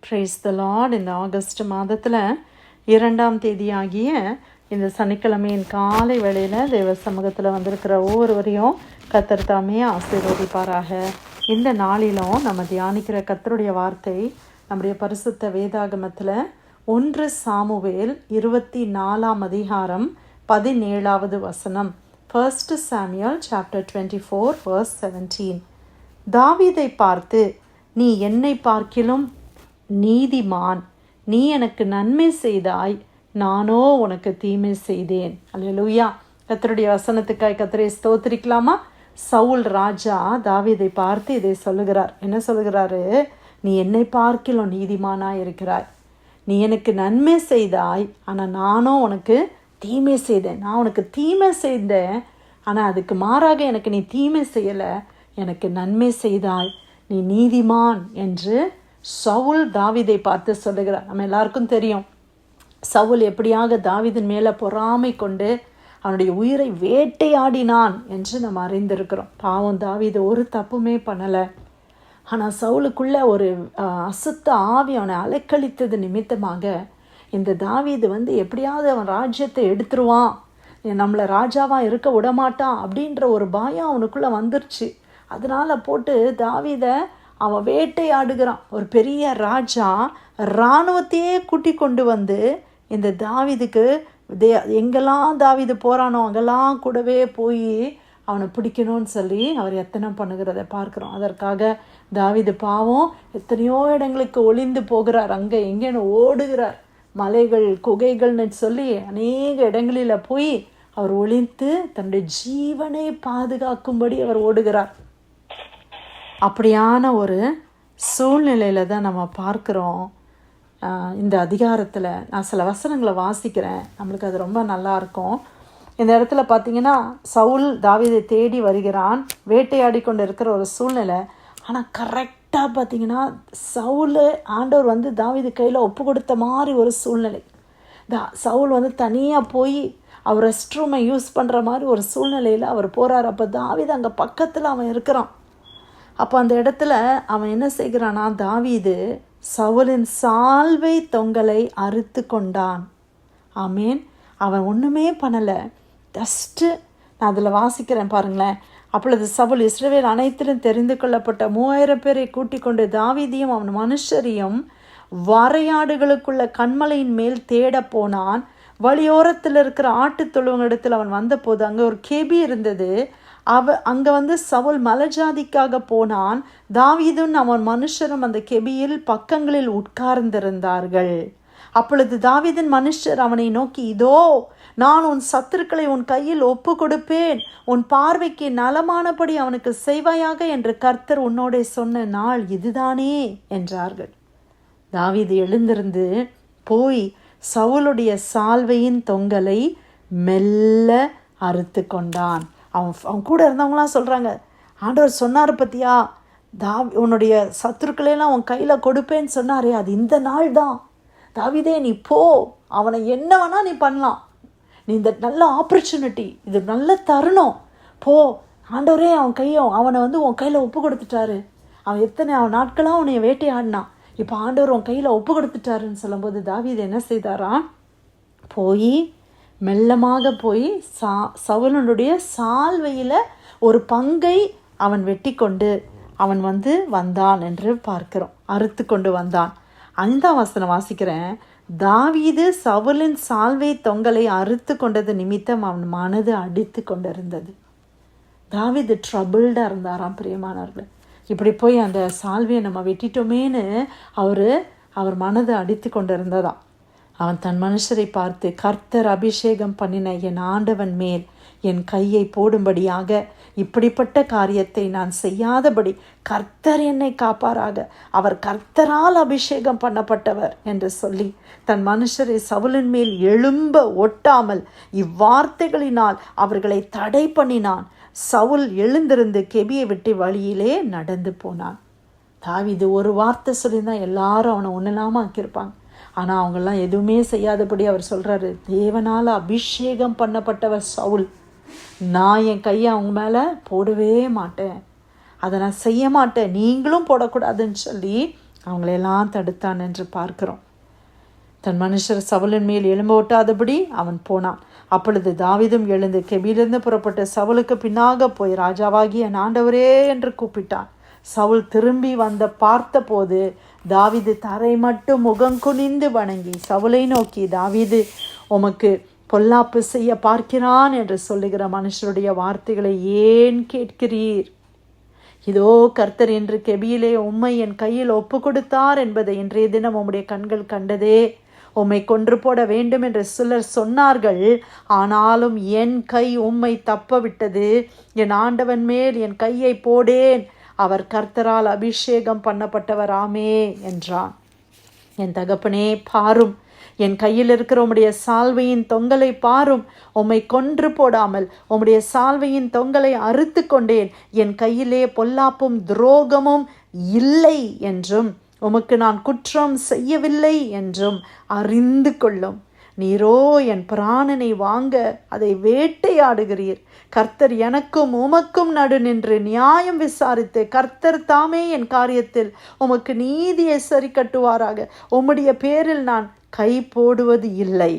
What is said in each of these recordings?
Praise the Lord. இந்த August மாதத்தில் 2ஆம் தேதியாகிய இந்த சனிக்கிழமையின் காலை வேளையில் தேவ சமூகத்தில் வந்திருக்கிற ஒவ்வொருவரையும் கர்த்தர் தாமே ஆசீர்வதிப்பாராக. இந்த நாளிலும் நம்ம தியானிக்கிற கர்த்தருடைய வார்த்தை நம்முடைய பரிசுத்த வேதாகமத்தில் 1 சாமுவேல் 24ஆம் அதிகாரம் 17வது வசனம். 1 Samuel chapter 24 verse 17. தாவீதை பார்த்து, நீ என்னை பார்க்கிலும் நீதிமான், நீ எனக்கு நன்மை செய்தாய், நானோ உனக்கு தீமை செய்தேன். அல்லேலூயா. கர்த்தருடைய வசனத்துக்காய் கர்த்தரை ஸ்தோத்திரிக்கலாமா? சவுல் ராஜா தாவீதை பார்த்து இதை சொல்லுகிறார். என்ன சொல்லுகிறாரு? நீ என்னை பார்க்கிலும் நீதிமானாய் இருக்கிறாய், நீ எனக்கு நன்மை செய்தாய், ஆனால் நானும் உனக்கு தீமை செய்தேன். நான் உனக்கு தீமை செய்தேன், ஆனால் அதுக்கு மாறாக எனக்கு நீ தீமை செய்யலை, எனக்கு நன்மை செய்தாய், நீ நீதிமான் என்று சவுல் தாவீதை பார்த்து சொல்லுகிறார். நம்ம எல்லாருக்கும் தெரியும், சவுல் எப்படியாக தாவீதின் மேலே பொறாமை கொண்டு அவனுடைய உயிரை வேட்டையாடினான் என்று நம்ம அறிந்திருக்கிறோம். பாவம், தாவீது ஒரு தப்புமே பண்ணலை. ஆனால் சவுலுக்குள்ள ஒரு அசுத்த ஆவி அவனை அலைக்கழித்தது நிமித்தமாக இந்த தாவீது எப்படியாவது அவன் ராஜ்யத்தை எடுத்துருவான், நம்மளை ராஜாவாக இருக்க விடமாட்டான் அப்படின்ற ஒரு பயம் அவனுக்குள்ளே வந்துருச்சு. அதனால் போட்டு தாவீதை அவன் வேட்டையாடுகிறான். ஒரு பெரிய ராஜா இராணுவத்தையே கூட்டி கொண்டு வந்து இந்த தாவீதுக்கு எங்கெல்லாம் தாவீது போகிறானோ அங்கெல்லாம் கூடவே போய் அவனை பிடிக்கணும்னு சொல்லி அவர் எத்தனை பண்ணுகிறத பார்க்குறோம். அதற்காக தாவீது பாவம் எத்தனையோ இடங்களுக்கு ஒளிந்து போகிறார், அங்கே எங்கேன்னு ஓடுகிறார். மலைகள் குகைகள்னு சொல்லி அநேக இடங்களில் போய் அவர் ஒளிந்து தன்னுடைய ஜீவனை பாதுகாக்கும்படி அவர் ஓடுகிறார். அப்படியான ஒரு சூழ்நிலையில் தான் நம்ம பார்க்குறோம். இந்த அதிகாரத்தில் நான் சில வசனங்களை வாசிக்கிறேன், நம்மளுக்கு அது ரொம்ப நல்லாயிருக்கும். இந்த இடத்துல பார்த்திங்கன்னா சவுல் தாவீதை தேடி வருகிறான், வேட்டையாடி கொண்டு இருக்கிற ஒரு சூழ்நிலை. ஆனால் கரெக்டாக பார்த்திங்கன்னா சவுல் ஆண்டவர் தாவீது கையில் ஒப்பு கொடுத்த மாதிரி ஒரு சூழ்நிலை. சவுல் தனியாக போய் அவர் ரெஸ்ட் ரூமை யூஸ் பண்ணுற மாதிரி ஒரு சூழ்நிலையில் அவர் போகிறார். அப்போ தாவீது அங்கே பக்கத்தில் அவன் இருக்கிறான். அப்போ அந்த இடத்துல அவன் என்ன செய்கிறானா, தாவீது சவுலின் சால்வை தொங்கலை அறுத்து கொண்டான். ஆமேன். அவன் ஒன்றுமே பண்ணலை, ஜஸ்ட்டு நான் அதில் வாசிக்கிறேன் பாருங்களேன். அப்பொழுது சவுல் இஸ்ரவேல் அனைத்திலும் தெரிந்து கொள்ளப்பட்ட 3000 பேரை கூட்டிக் கொண்டு தாவீதையும் அவன் மனுஷரையும் வரையாடுகளுக்குள்ள கண்மலையின் மேல் தேட போனான். வழியோரத்தில் இருக்கிற ஆட்டு தொழுவங்களிடத்தில் அவன் வந்தபோது அங்கே ஒரு கெபி இருந்தது. அங்கே சவுல் மலஜாதிக்காக போனான். தாவீதும் அவன் மனுஷரும் அந்த கெபியில் பக்கங்களில் உட்கார்ந்திருந்தார்கள். அப்பொழுது தாவீதின் மனுஷர் அவனை நோக்கி, இதோ நான் உன் சத்துருக்களை உன் கையில் ஒப்பு கொடுப்பேன், உன் பார்வைக்கு நலமானபடி அவனுக்கு செய்வாயாக என்று கர்த்தர் உன்னோடே சொன்ன நாள் இதுதானே என்றார்கள். தாவீது எழுந்திருந்து போய் சவுலுடைய சால்வையின் தொங்கலை மெல்ல அறுத்து கொண்டான். அவன் கூட இருந்தவங்களாம் சொல்கிறாங்க, ஆண்டவர் சொன்னார் பத்தியா, உன்னுடைய சத்துருக்களையெல்லாம் உன் கையில் கொடுப்பேன்னு சொன்னாரே, அது இந்த நாள் தான். தாவீதே நீ போ, அவனை என்ன வேணால் நீ பண்ணலாம், நீ இந்த நல்ல ஆப்பர்ச்சுனிட்டி, இது நல்ல தருணம், போ. ஆண்டவரே அவனை உன் கையில் ஒப்பு கொடுத்துட்டாரு. அவன் நாட்களாக உன்னை வேட்டையாடினான், இப்போ ஆண்டவர் உன் கையில் ஒப்பு கொடுத்துட்டாருன்னு சொல்லும்போது தாவீது என்ன செய்தாராம், போய் மெல்லமாக போய் சவுலனுடைய சால்வையில் ஒரு பங்கை அவன் வெட்டி கொண்டு அவன் வந்தான் என்று பார்க்கிறோம். அறுத்து கொண்டு வந்தான். அந்த வசனம் வாசிக்கிறேன். தாவீது சவுலின் சால்வை தொங்கலை அறுத்து கொண்டது நிமித்தம் அவன் மனது அடித்து கொண்டிருந்தது. தாவீது ட்ரபிள்டாக இருந்தாராம். பிரியமானவர்கள், இப்படி போய் அந்த சால்வையை நம்ம வெட்டிட்டோமேன்னு அவர் மனது அடித்து கொண்டிருந்ததாம். அவன் தன் மனுஷரை பார்த்து, கர்த்தர் அபிஷேகம் பண்ணின என் ஆண்டவன் மேல் என் கையை போடும்படியாக இப்படிப்பட்ட காரியத்தை நான் செய்யாதபடி கர்த்தர் என்னை காப்பாராக, அவர் கர்த்தரால் அபிஷேகம் பண்ணப்பட்டவர் என்று சொல்லி தன் மனுஷரை சவுலின் மேல் எழும்ப ஒட்டாமல் இவ்வார்த்தைகளினால் அவர்களை தடை பண்ணினான். சவுல் எழுந்திருந்து கெபியை விட்டு வழியிலே நடந்து போனான். தாவீது ஒரு வார்த்தை சொல்லியிருந்தான் எல்லாரும் அவனை ஒன்றுலாமல் ஆக்கியிருப்பாங்க. ஆனால் அவங்கெல்லாம் எதுவுமே செய்யாதபடி அவர் சொல்கிறாரு, தேவனால் அபிஷேகம் பண்ணப்பட்டவர் சவுல், நான் என் கையை அவங்க மேலே போடவே மாட்டேன், அதை நான் செய்ய மாட்டேன், நீங்களும் போடக்கூடாதுன்னு சொல்லி அவங்களையெல்லாம் தடுத்தான் என்று பார்க்கிறோம். தன் மனுஷர் சவுலின் மேல் எலும்பு ஓட்டாதபடி அவன் போனான். அப்பொழுது தாவீதும் எழுந்து கெபியிலிருந்து புறப்பட்ட சவுலுக்கு பின்னாக போய் ராஜாவாகிய என் ஆண்டவரே என்று கூப்பிட்டான். சவுல் திரும்பி பார்த்த போது தாவீது தரை மட்டும் முகம் குனிந்து வணங்கி சவுலை நோக்கி, தாவீது உமக்கு பொல்லாப்பு செய்ய பார்க்கிறான் என்று சொல்லுகிற மனுஷருடைய வார்த்தைகளை ஏன் கேட்கிறீர்? இதோ கர்த்தர் என்று கெபியிலே உம்மை என் கையில் ஒப்பு கொடுத்தார் என்பதை இன்றைய தினம் உம்முடைய கண்கள் கண்டதே. உம்மை கொன்று போட வேண்டும் என்று சிலர் சொன்னார்கள். ஆனாலும் என் கை உம்மை தப்ப விட்டது. என் ஆண்டவன் மேல் என் கையை போடேன். அவர் கர்த்தரால் அபிஷேகம் பண்ணப்பட்டவராமே என்றான். என் தகப்பனே, பாரும், என் கையில் இருக்கிற உம்முடைய சால்வையின் தொங்கலை பாரும். உம்மை கொன்று போடாமல் உம்முடைய சால்வையின் தொங்கலை அறுத்து கொண்டேன். என் கையிலே பொல்லாப்பும் துரோகமும் இல்லை என்றும் உமக்கு நான் குற்றம் செய்யவில்லை என்றும் அறிந்து கொள்ளும். நீரோ என் பிராணனை வாங்க அதை வேட்டையாடுகிறீர். கர்த்தர் எனக்கும் உமக்கும் நடு நின்று நியாயம் விசாரித்து கர்த்தர் தாமே என் காரியத்தில் உமக்கு நீதியை சரி கட்டுவாராக. உம்முடைய பேரில் நான் கை போடுவது இல்லை.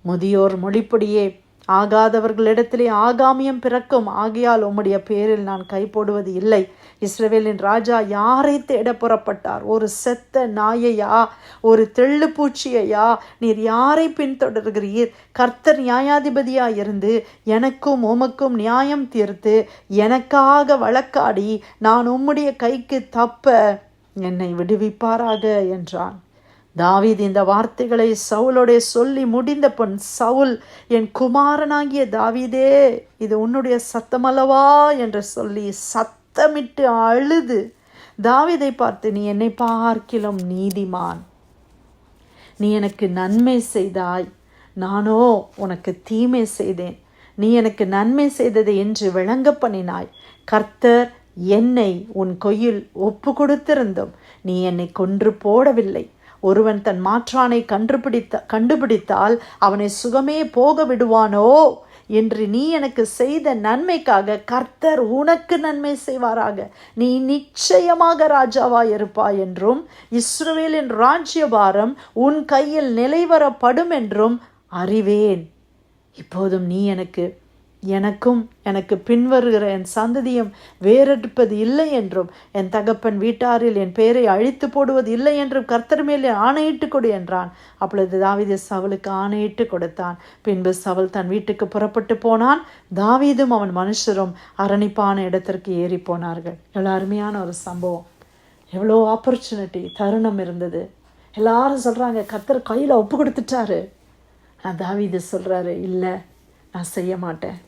முதியோர் மொழிப்படியே ஆகாதவர்களிடத்திலே ஆகாமியம் பிறக்கும். ஆகையால் உம்முடைய பேரில் நான் கை போடுவது இல்லை. இஸ்ரவேலின் ராஜா யாரை தேட புறப்பட்டார்? ஒரு செத்த நாயையா? ஒரு தெள்ளுப்பூச்சியையா? நீர் யாரை பின்தொடர்கிறீர்? கர்த்தர் நியாயாதிபதியா இருந்து எனக்கும் உமக்கும் நியாயம் தீர்த்து எனக்காக வழக்காடி நான் உம்முடைய கைக்கு தப்ப என்னை விடுவிப்பாராக என்றான். தாவீது இந்த வார்த்தைகளை சவுலோட சொல்லி முடிந்த பொன் சவுல், என் குமாரனாகிய தாவீதே, இது உன்னுடைய சத்தமல்லவா என்று சொல்லி சத்தமிட்டு அழுது தாவீதை பார்த்து, நீ என்னை பார்க்கிலும் நீதிமான். நீ எனக்கு நன்மை செய்தாய், நானோ உனக்கு தீமை செய்தேன். நீ எனக்கு நன்மை செய்ததை என்று விளங்க பண்ணினாய். கர்த்தர் என்னை உன் கையில் ஒப்பு கொடுத்திருந்தும் நீ என்னை கொன்று போடவில்லை. ஒருவன் தன் மாற்றானை கண்டுபிடித்தால் அவனை சுகமே போக விடுவானோ என்று நீ எனக்கு செய்த நன்மைக்காக கர்த்தர் உனக்கு நன்மை செய்வாராக. நீ நிச்சயமாக ராஜாவாய் இருப்பாய் என்றும் இஸ்ரவேலின் ராஜ்யபாரம் உன் கையில் நிலைவரப்படும் என்றும் அறிவேன். இப்போதும் நீ எனக்கும் எனக்கு பின்வருகிற என் சந்ததியும் வேறெடுப்பது இல்லை என்றும் என் தகப்பன் வீட்டாரில் என் பெயரை அழித்து போடுவது இல்லை என்றும் கர்த்தர் மேலே ஆணையிட்டு கொடு என்றான். அப்பொழுது தாவீது சவுலுக்கு ஆணையிட்டு கொடுத்தான். பின்பு சவுல் தன் வீட்டுக்கு புறப்பட்டு போனான். தாவீதும் அவன் மனுஷரும் அரணிப்பான இடத்திற்கு ஏறி போனார்கள். எவ்வளோ அருமையான ஒரு சம்பவம், எவ்வளோ ஆப்பர்ச்சுனிட்டி, தருணம் இருந்தது. எல்லாரும் சொல்கிறாங்க கர்த்தர் கையில் ஒப்பு கொடுத்துட்டாரு. தாவீது சொல்கிறாரு, இல்லை, நான் செய்ய மாட்டேன்.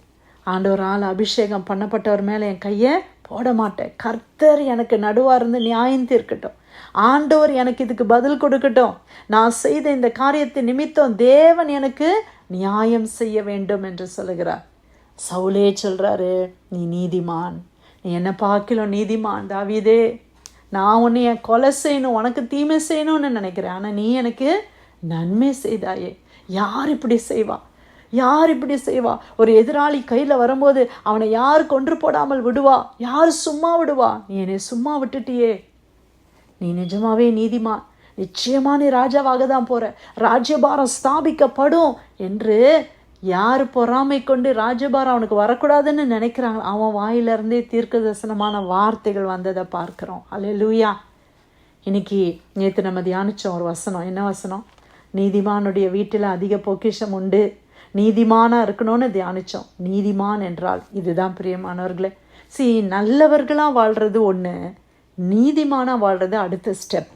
ஆண்டவரால் அபிஷேகம் பண்ணப்பட்டவர் மேலே என் கையை போட மாட்டேன். கர்த்தர் எனக்கு நடுவாக இருந்து நியாயம் தீர்க்கட்டும். ஆண்டவர் எனக்கு இதுக்கு பதில் கொடுக்கட்டும். நான் செய்த இந்த காரியத்தை நிமித்தம் தேவன் எனக்கு நியாயம் செய்ய வேண்டும் என்று சொல்லுகிறார். சவுலே சொல்கிறாரு, நீ நீதிமான், நீ என்ன பார்க்கலாம் நீதிமான் தாவீதே. நான் உன்னை கொலை செய்யணும், உனக்கு தீமை செய்யணும்னு நினைக்கிறேன். ஆனால் நீ எனக்கு நன்மை செய்தாயே. யார் இப்படி செய்வா? யார் இப்படி செய்வா? ஒரு எதிராளி கையில் வரும்போது அவனை யார் கொன்று போடாமல் விடுவா? யார் சும்மா விடுவா? நீ என்னை சும்மா விட்டுட்டியே. நீ நிஜமாவே நீதிமான். நிச்சயமா நீ ராஜாவாக தான் போற. ராஜ்யபாரம் ஸ்தாபிக்கப்படும் என்று யார் பொறாமை கொண்டு ராஜ்யபாரம் அவனுக்கு வரக்கூடாதுன்னு நினைக்கிறாங்க, அவன் வாயிலிருந்தே தீர்க்க தரிசனமான வார்த்தைகள் வந்ததை பார்க்கிறோம். அல்லேலூயா. இன்னைக்கு நேற்று நம்ம தியானிச்சோம் ஒரு வசனம். என்ன வசனம்? நீதிமானுடைய வீட்டில் அதிக பொக்கிஷம் உண்டு. நீதிமானாக இருக்கணும்னு தியானித்தோம். நீதிமான் என்றால் இதுதான் பிரியமானவர்களே. நல்லவர்களாக வாழ்கிறது ஒன்று, நீதிமானாக வாழ்கிறது அடுத்த ஸ்டெப்.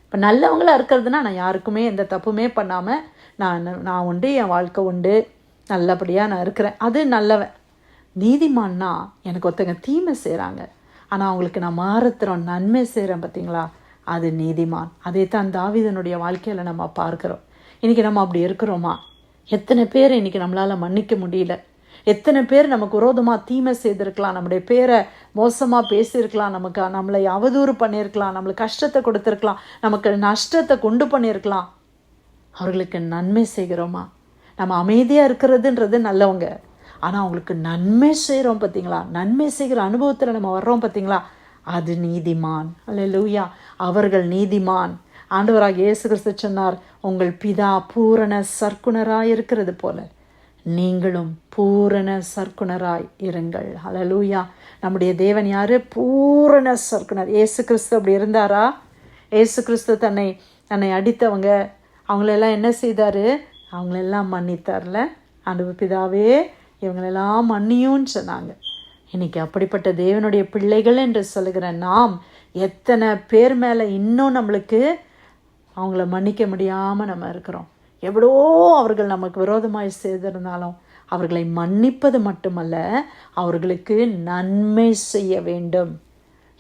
இப்போ நல்லவங்களாக இருக்கிறதுனா நான் யாருக்குமே எந்த தப்புமே பண்ணாமல் நான் உண்டு, என் வாழ்க்கை உண்டு, நல்லபடியாக நான் இருக்கிறேன், அது நல்லவன். நீதிமான்னா எனக்கு ஒருத்தங்க தீமை செய்கிறாங்க, ஆனால் அவங்களுக்கு நான் மாறுத்துறோம், நன்மை செய்கிறேன், பார்த்தீங்களா, அது நீதிமான். அதே தான் தாவீதனுடைய வாழ்க்கையில் நம்ம பார்க்குறோம். இன்றைக்கி நம்ம அப்படி இருக்கிறோமா? எத்தனை பேர் இன்றைக்கி நம்மளால் மன்னிக்க முடியல? எத்தனை பேர் நமக்கு விரோதமாக தீமை செய்திருக்கலாம், நம்முடைய பேரை மோசமாக பேசியிருக்கலாம், நம்மளை அவதூறு பண்ணியிருக்கலாம், நம்மளுக்கு கஷ்டத்தை கொடுத்துருக்கலாம், நமக்கு நஷ்டத்தை கொண்டு பண்ணியிருக்கலாம். அவர்களுக்கு நன்மை செய்கிறோமா? நம்ம அமைதியாக இருக்கிறதுன்றது நல்லவங்க, ஆனால் அவங்களுக்கு நன்மை செய்கிறோம் பார்த்தீங்களா? நன்மை செய்கிற அனுபவத்தில் நம்ம வர்றோம் பார்த்தீங்களா? அது நீதிமான். அல்லேலூயா. அவர்கள் நீதிமான். ஆண்டவராக இயேசு கிறிஸ்து சொன்னார், உங்கள் பிதா பூரண சற்குணராய் இருக்கிறது போல நீங்களும் பூரண சற்குணராய் இருங்கள். அல்லேலூயா. நம்முடைய தேவன் யாரு? பூரண சற்குணர். இயேசு கிறிஸ்து அப்படி இருந்தாரா? இயேசு கிறிஸ்து தன்னை அடித்தவங்க அவங்களெல்லாம் என்ன செய்தார்? அவங்களெல்லாம் மன்னித்தார்ல. ஆண்டவர் பிதாவே இவங்களெல்லாம் மன்னியும்னு சொன்னாங்க. இன்றைக்கி அப்படிப்பட்ட தேவனுடைய பிள்ளைகள் என்று சொல்லுகிற நாம் எத்தனை பேர் மேலே இன்னும் நம்மளுக்கு அவங்கள மன்னிக்க முடியாமல் நம்ம இருக்கிறோம். எவ்வளோ அவர்கள் நமக்கு விரோதமாய் செய்திருந்தாலும் அவர்களை மன்னிப்பது மட்டுமல்ல, அவர்களுக்கு நன்மை செய்ய வேண்டும்.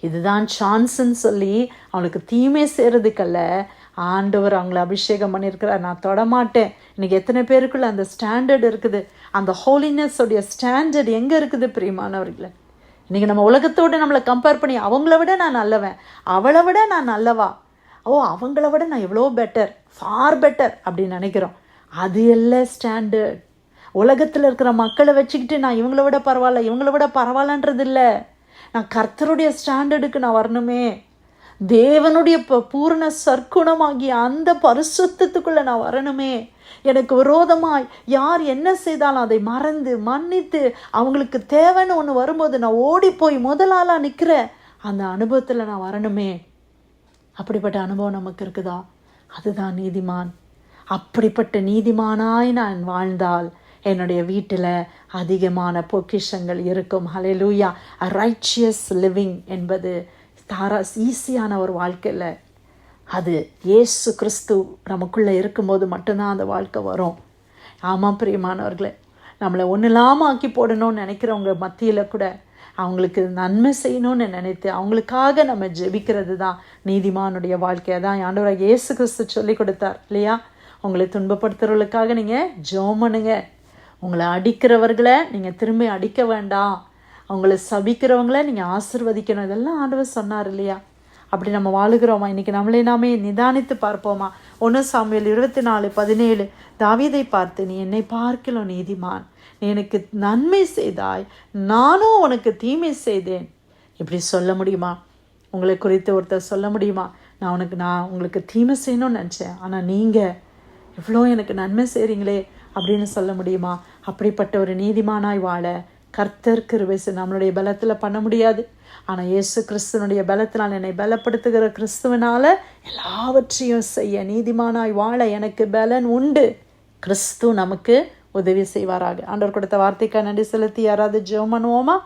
இதுதான் சான்ஸ்ன்னு சொல்லி அவங்களுக்கு தீமை செய்கிறதுக்கல்ல ஆண்டவர் அவங்கள அபிஷேகம் பண்ணியிருக்கிறார். நான் தொடமாட்டேன். இன்றைக்கி எத்தனை பேருக்குள்ள அந்த ஸ்டாண்டர்ட் இருக்குது? அந்த ஹோலினஸோடைய ஸ்டாண்டர்ட் எங்கே இருக்குது பிரியமானவர்களே? இன்றைக்கி நம்ம உலகத்தோடு நம்மளை கம்பேர் பண்ணி அவங்கள விட நான் நல்லவன், அவளை விட நான் நல்லவா, அவங்கள விட நான் எவ்வளோ பெட்டர், ஃபார் பெட்டர் அப்படின்னு நினைக்கிறோம். அது எல்லாம் ஸ்டாண்டர்ட். உலகத்தில் இருக்கிற மக்களை வச்சுக்கிட்டு நான் இவங்கள விட பரவாயில்லன்றது இல்லை. நான் கர்த்தருடைய ஸ்டாண்டர்டுக்கு நான் வரணுமே. தேவனுடைய பூரண சற்குணமாகிய அந்த பரிசுத்தத்துக்குள்ளே நான் வரணுமே. எனக்கு விரோதமாய் யார் என்ன செய்தாலும் அதை மறந்து மன்னித்து அவங்களுக்கு தேவைன்னு ஒன்று வரும்போது நான் ஓடி போய் முதலாளாக நிற்கிற அந்த அனுபவத்தில் நான் வரணுமே. அப்படிப்பட்ட அனுபவம் நமக்கு இருக்குதா? அதுதான் நீதிமான். அப்படிப்பட்ட நீதிமானாய் நான் வாழ்ந்தால் என்னுடைய வீட்டில் அதிகமான பொக்கிஷங்கள் இருக்கும். ஹல்லேலூயா. ரைச்சியஸ் லிவிங் என்பது ஈஸியான ஒரு வாழ்க்கையில் அது இயேசு கிறிஸ்து நமக்குள்ளே இருக்கும்போது மட்டும்தான் அந்த வாழ்க்கை வரும். ஆமாம் பிரியமானவர்களே, நம்மளை ஒன்றும் இல்லாமல் ஆக்கி போடணும்னு நினைக்கிறவங்க மத்தியில் கூட அவங்களுக்கு நன்மை செய்யணும்னு நினைத்து அவங்களுக்காக நம்ம ஜெபிக்கிறது தான் நீதிமானுடைய வாழ்க்கையை தான் ஆண்டவராக இயேசு கிறிஸ்து சொல்லி கொடுத்தார் இல்லையா? உங்களை துன்பப்படுத்துறவர்களுக்காக நீங்கள் ஜெபம் பண்ணுங்க. உங்களை அடிக்கிறவர்களை நீங்கள் திரும்பி அடிக்க வேண்டாம். அவங்கள சபிக்கிறவங்கள நீங்கள் ஆசீர்வதிக்கணும். இதெல்லாம் ஆண்டவர் சொன்னார் இல்லையா? அப்படி நம்ம வாழுகிறோமா? இன்றைக்கி நம்மளே நாமே நிதானித்து பார்ப்போமா? 1 சாமுவேல் 24:17 தாவீதை பார்த்து, நீ என்னை பார்க்கலாம் நீதிமான், நீ எனக்கு நன்மை செய்தாய், நானும் உனக்கு தீமை செய்தேன். இப்படி சொல்ல முடியுமா? உங்களை குறித்து ஒருத்தர் சொல்ல முடியுமா? நான் உங்களுக்கு தீமை செய்யணும்னு நினச்சேன், ஆனால் நீங்கள் எவ்வளோ எனக்கு நன்மை செய்கிறீங்களே அப்படின்னு சொல்ல முடியுமா? அப்படிப்பட்ட ஒரு நீதிமானாய் வாழ கர்த்தர் கிருபை செய்ய நம்மளுடைய பலத்தில் பண்ண முடியாது. ஆனால் இயேசு கிறிஸ்துவனுடைய பலத்தினால் என்னை பலப்படுத்துகிற கிறிஸ்துவனால் எல்லாவற்றையும் செய்ய நீதிமானாய் வாழ எனக்கு பலன் உண்டு. கிறிஸ்து நமக்கு உதவி செய்வாராக. ஆண்டவர் கொடுத்த வார்த்தைக்காக நன்றி செலுத்தி யாராவது ஜெபம் பண்ணுவோமா?